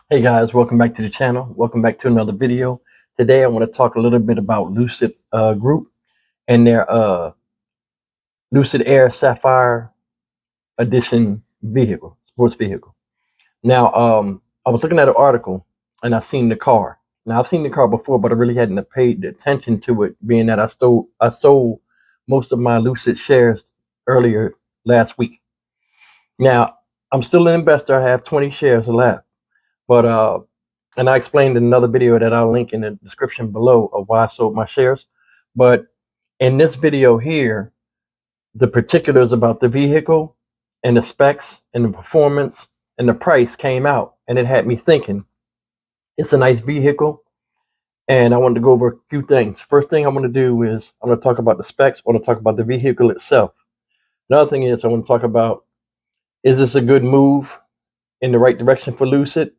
Hey guys, welcome back to the channel. Welcome back to another video. Today I want to talk a little bit about Lucid Group and their Lucid Air Sapphire Edition vehicle, sports vehicle. Now, I was looking at an article and I seen the car. Now I've seen the car before, but I really hadn't paid attention to it, being that I sold most of my Lucid shares earlier last week. Now I'm still an investor. I have 20 shares left, but and I explained in another video that I'll link in the description below of why I sold my shares. But in this video here, the particulars about the vehicle and the specs and the performance and the price came out, and it had me thinking it's a nice vehicle. And I wanted to go over a few things. First thing I want to do is I'm going to talk about the specs. I want to talk about the vehicle itself. Another thing is I want to talk about, is this a good move in the right direction for Lucid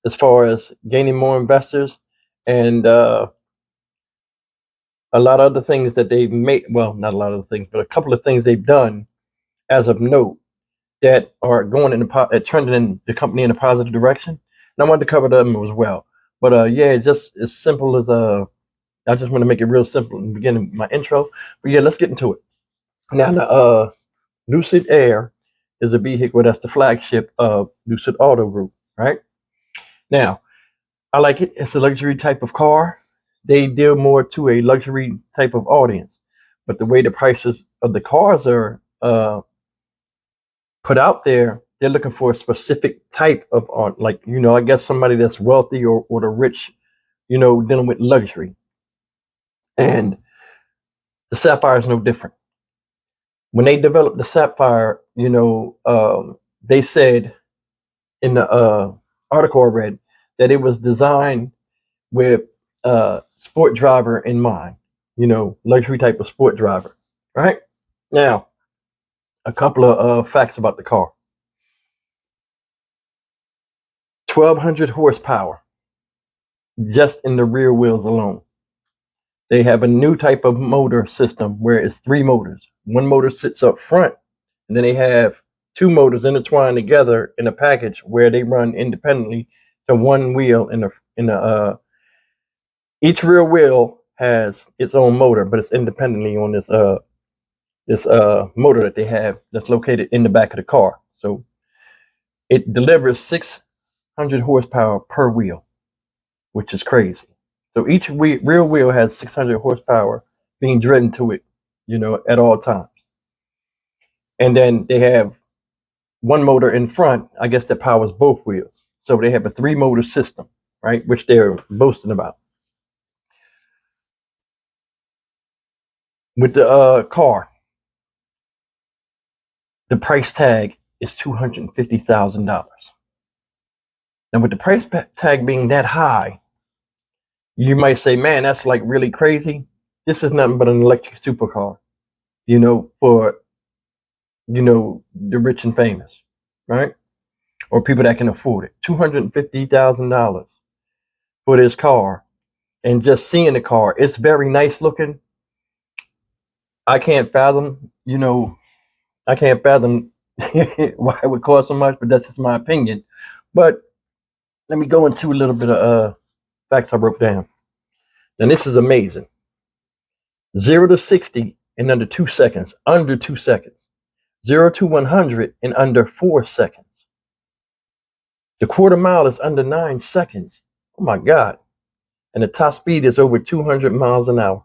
as far as gaining more investors, and a lot of other things that they've made. Well, not a lot of things, but a couple of things they've done as of note that are going in trending in the company in a positive direction. And I wanted to cover them as well. But yeah, just as simple as I just want to make it real simple in the beginning of my intro. But yeah, let's get into it. Now, the Lucid Air is a vehicle that's the flagship of Lucid Auto Group, right? Now, I like it. It's a luxury type of car. They deal more to a luxury type of audience, but the way the prices of the cars are put out there, they're looking for a specific type of art. Like, I guess somebody that's wealthy or the rich, dealing with luxury. And the Sapphire is no different. When they developed the Sapphire, they said in the article I read that it was designed with sport driver in mind, luxury type of sport driver, right? Now, a couple of facts about the car. 1,200 horsepower just in the rear wheels alone. They have a new type of motor system where it's 3 motors. One motor sits up front, and then they have 2 motors intertwined together in a package where they run independently to one wheel each rear wheel has its own motor, but it's independently on this motor that they have that's located in the back of the car. So it delivers 600 horsepower per wheel, which is crazy. So each rear wheel has 600 horsepower being driven to it, at all times. And then they have one motor in front, I guess, that powers both wheels. So they have a 3 motor system, right, which they're boasting about. With the car, the price tag is $250,000. Now, with the price tag being that high, you might say, man, that's like really crazy. This is nothing but an electric supercar, for, the rich and famous, right? Or people that can afford it. $250,000 for this car. And just seeing the car, it's very nice looking. I can't fathom, why it would cost so much, but that's just my opinion. But let me go into a little bit of facts I wrote down. And this is amazing. 0 to 60 in under 2 seconds, 0 to 100 in under 4 seconds. The quarter mile is under 9 seconds. Oh my God. And the top speed is over 200 miles an hour.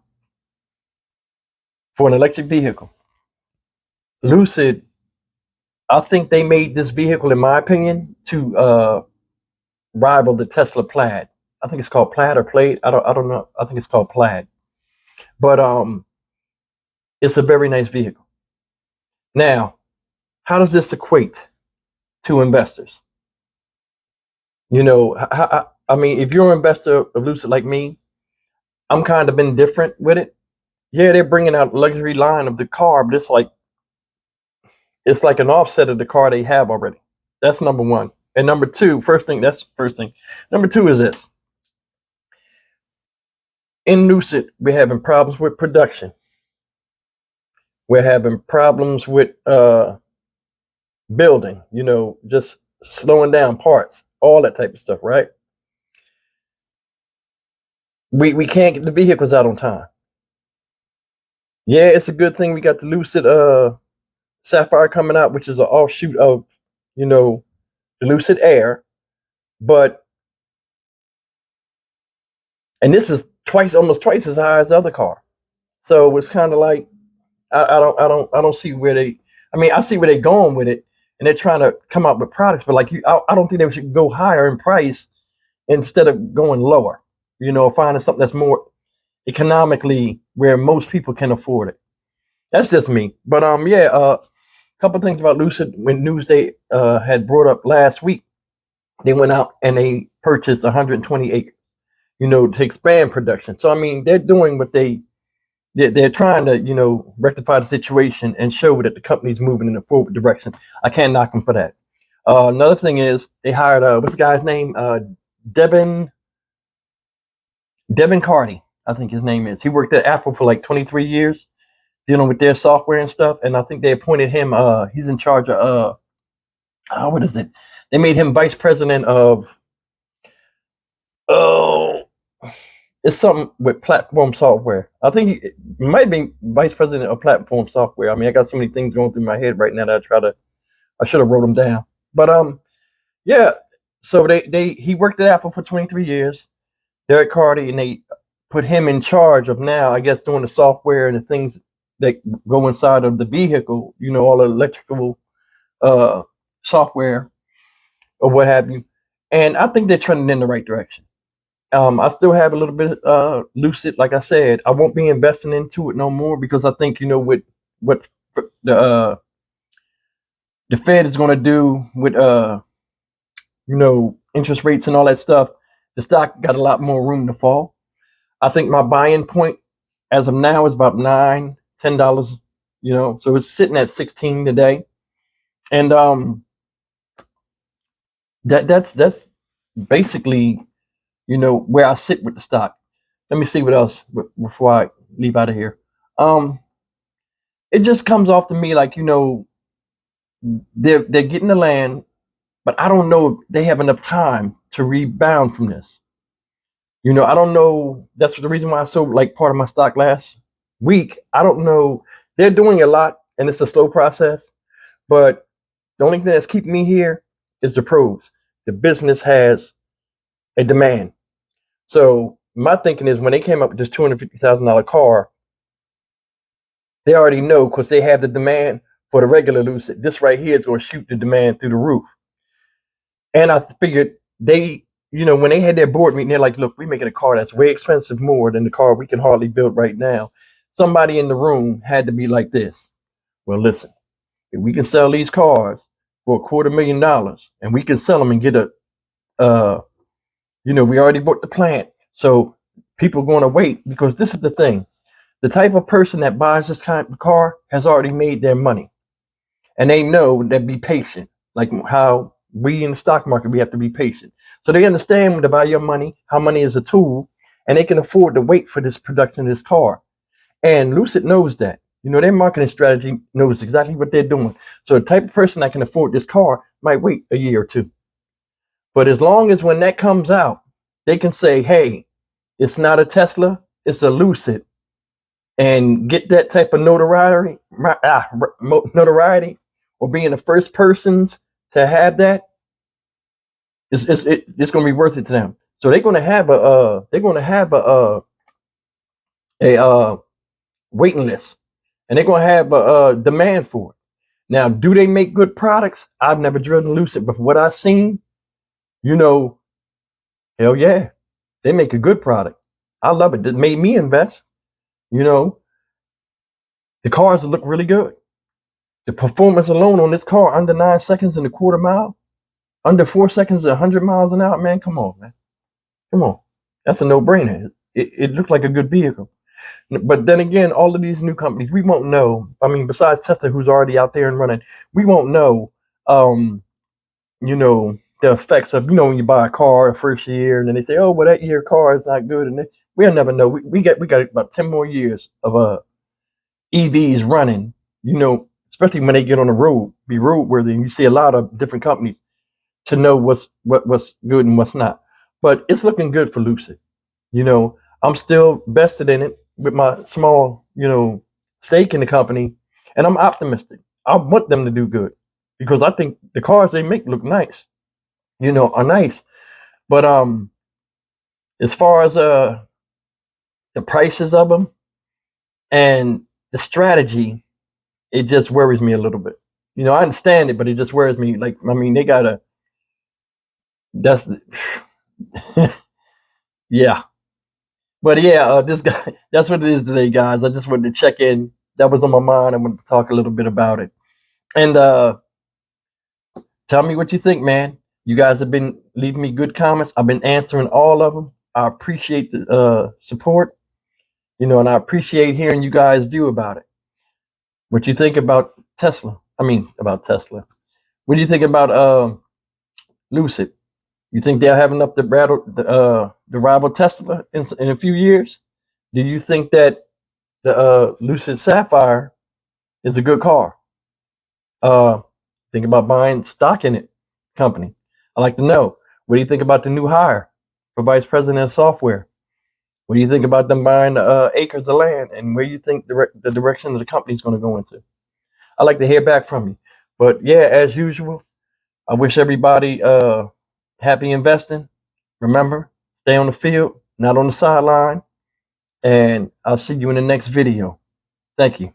For an electric vehicle, Lucid, I think they made this vehicle, in my opinion, to rival the Tesla Plaid. I think it's called Plaid or Plaid. I don't know. I think it's called Plaid. But it's a very nice vehicle. Now, how does this equate to investors? I mean, if you're an investor of Lucid like me, I'm kind of indifferent with it. Yeah, they're bringing out luxury line of the car, but it's like an offset of the car they have already. That's number one. And number two, that's the first thing. Number two is this. In Lucid, we're having problems with production. We're having problems with building, just slowing down parts. all that type of stuff, right? We can't get the vehicles out on time. Yeah, it's a good thing we got the Lucid Sapphire coming out, which is an offshoot of, you know, the Lucid Air, but and this is almost twice as high as the other car. So it's kind of like I don't see where they. I mean, I see where they're going with it, and they're trying to come out with products, but like I don't think they should go higher in price instead of going lower. You know, finding something that's more economically where most people can afford it. That's just me. But yeah, couple things about Lucid. When Newsday had brought up last week, they went out and they purchased 120 acres, you know, to expand production. So I mean, they're doing what they're trying to, you know, rectify the situation and show that the company's moving in a forward direction. I can't knock them for that. Another thing is they hired what's the guy's name? Devin Carty, I think his name is. He worked at Apple for like 23 years, dealing with their software and stuff. And I think they appointed him. He's in charge of what is it? They made him vice president of oh, it's something with platform software. I think he might be vice president of platform software. I mean, I got so many things going through my head right now that I should have wrote them down. But yeah. So he worked at Apple for 23 years. Derek Carty, and they put him in charge of now, I guess, doing the software and the things that go inside of the vehicle. You know, all the electrical software or what have you. And I think they're trending in the right direction. I still have a little bit Lucid. Like I said, I won't be investing into it no more because I think, you know, with what the Fed is going to do with you know, interest rates and all that stuff, the stock got a lot more room to fall. I think my buying point as of now is about $9-10. You know, so it's sitting at 16 today, and that's basically, you know, where I sit with the stock. Let me see what else before I leave out of here. It just comes off to me like, you know, they're getting the land, but I don't know if they have enough time to rebound from this. You know, I don't know. That's the reason why I sold like part of my stock last week. I don't know. They're doing a lot, and it's a slow process. But the only thing that's keeping me here is the pros. The business has a demand. So my thinking is when they came up with this $250,000 car, they already know because they have the demand for the regular Lucid. This right here is going to shoot the demand through the roof. And I figured they, you know, when they had their board meeting, they're like, look, we're making a car that's way expensive more than the car we can hardly build right now. Somebody in the room had to be like this. Well, listen, if we can sell these cars for $250,000 and we can sell them and get a, you know, we already bought the plant. So people are going to wait because this is the thing. The type of person that buys this kind of car has already made their money. And they know that be patient, like how we in the stock market, we have to be patient. So they understand when to buy your money, how money is a tool, and they can afford to wait for this production of this car. And Lucid knows that. You know, their marketing strategy knows exactly what they're doing. So the type of person that can afford this car might wait a year or two. But as long as when that comes out, they can say, hey, it's not a Tesla, it's a Lucid, and get that type of notoriety, or being the first persons to have that, it's going to be worth it to them. So they're going to have a waiting list, and they're going to have a demand for it. Now, do they make good products? I've never driven Lucid, but from what I've seen, you know, hell yeah, they make a good product. I love it. That made me invest. You know, the cars look really good. The performance alone on this car, under 9 seconds in a quarter mile, under 4 seconds at 100 miles an hour, man, come on, man. Come on. That's a no-brainer. It looked like a good vehicle. But then again, all of these new companies, we won't know. I mean, besides Tesla, who's already out there and running, we won't know, you know, the effects of, you know, when you buy a car the first year and then they say, oh, well, that year car is not good. And we'll never know. We got about 10 more years of EVs running, you know, especially when they get on the road, be roadworthy. And you see a lot of different companies to know what's good and what's not. But it's looking good for Lucid. You know, I'm still vested in it with my small, stake in the company, and I'm optimistic. I want them to do good because I think the cars they make look nice, are nice. But as far as the prices of them and the strategy, it just worries me a little bit. I understand it, but it just worries me. Like, I mean, they gotta. That's yeah. But yeah, this guy. That's what it is today, guys. I just wanted to check in. That was on my mind. I wanted to talk a little bit about it. And tell me what you think, man. You guys have been leaving me good comments. I've been answering all of them. I appreciate the support. And I appreciate hearing you guys' view about it. What you think about Tesla? I mean, about Tesla. What do you think about Lucid? You think they'll have enough to battle the rival Tesla in a few years? Do you think that the Lucid Sapphire is a good car? Uh, think about buying stock in it, company. I'd like to know. What do you think about the new hire for vice president of software? What do you think about them buying acres of land, and where you think the direction of the company is going to go into? I'd like to hear back from you. But yeah, as usual, I wish everybody happy investing. Remember, stay on the field, not on the sideline. And I'll see you in the next video. Thank you.